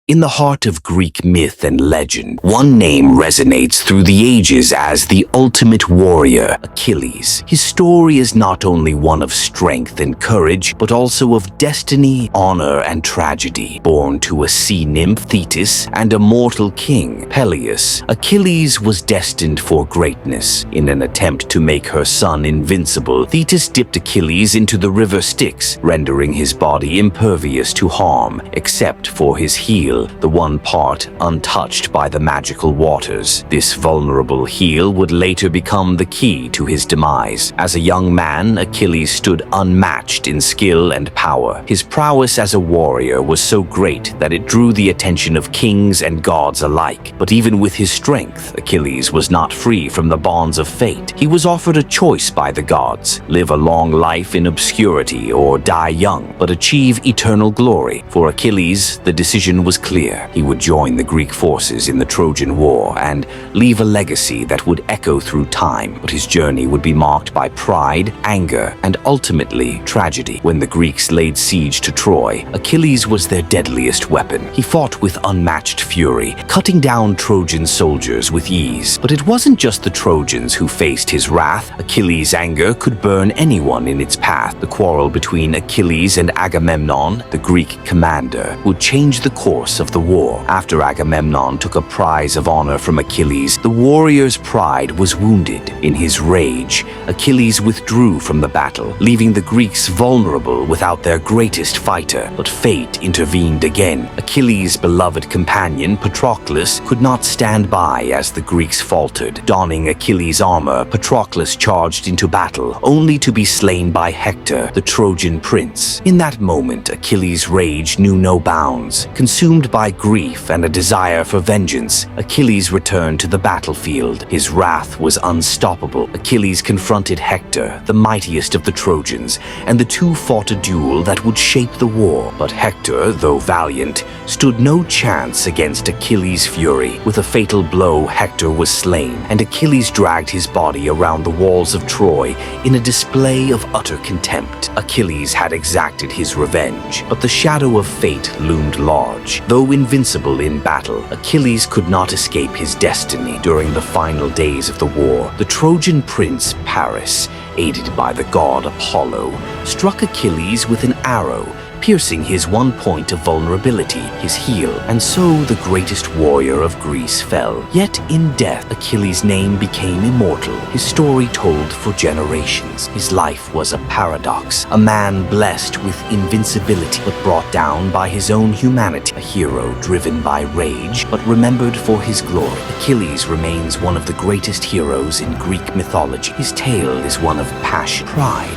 In the heart of Greek myth and legend, one name resonates through the ages as the ultimate warrior, Achilles. His story is not only one of strength and courage, but also of destiny, honor, and tragedy. Born to a sea nymph, Thetis, and a mortal king, Peleus, Achilles was destined for greatness. In an attempt to make her son invincible, Thetis dipped Achilles into the river Styx, rendering his body impervious to harm, except for his heel, the one part untouched by the magical waters. This vulnerable heel would later become the key to his demise. As a young man, Achilles stood unmatched in skill and power. His prowess as a warrior was so great that it drew the attention of kings and gods alike. But even with his strength, Achilles was not free from the bonds of fate. He was offered a choice by the gods: live a long life in obscurity or die young, but achieve eternal glory. For Achilles, the decision was clear. He would join the Greek forces in the Trojan War and leave a legacy that would echo through time, but his journey would be marked by pride, anger, and ultimately tragedy. When the Greeks laid siege to Troy, Achilles was their deadliest weapon. He fought with unmatched fury, cutting down Trojan soldiers with ease. But it wasn't just the Trojans who faced his wrath. Achilles' anger could burn anyone in its path. The quarrel between Achilles and Agamemnon, the Greek commander, would change the course of the war. After Agamemnon took a prize of honor from Achilles, the warrior's pride was wounded. In his rage, Achilles withdrew from the battle, leaving the Greeks vulnerable without their greatest fighter. But fate intervened again. Achilles' beloved companion, Patroclus, could not stand by as the Greeks faltered. Donning Achilles' armor, Patroclus charged into battle, only to be slain by Hector, the Trojan prince. In that moment, Achilles' rage knew no bounds. Consumed by grief and a desire for vengeance, Achilles returned to the battlefield. His wrath was unstoppable. Achilles confronted Hector, the mightiest of the Trojans, and the two fought a duel that would shape the war. But Hector, though valiant, stood no chance against Achilles' fury. With a fatal blow, Hector was slain, and Achilles dragged his body around the walls of Troy in a display of utter contempt. Achilles had exacted his revenge, but the shadow of fate loomed large. Though invincible in battle, Achilles could not escape his destiny. During the final days of the war, the Trojan prince Paris, aided by the god Apollo, struck Achilles with an arrow, piercing his one point of vulnerability, his heel, and so the greatest warrior of Greece fell. Yet in death, Achilles' name became immortal, his story told for generations. His life was a paradox, a man blessed with invincibility, but brought down by his own humanity, a hero driven by rage, but remembered for his glory. Achilles remains one of the greatest heroes in Greek mythology. His tale is one of passion, pride,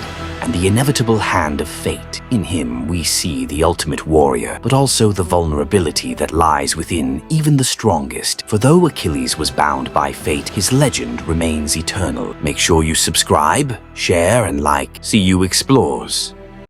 and the inevitable hand of fate. In him, we see the ultimate warrior, but also the vulnerability that lies within even the strongest. For though Achilles was bound by fate, his legend remains eternal. Make sure you subscribe, share, and like. See you explores.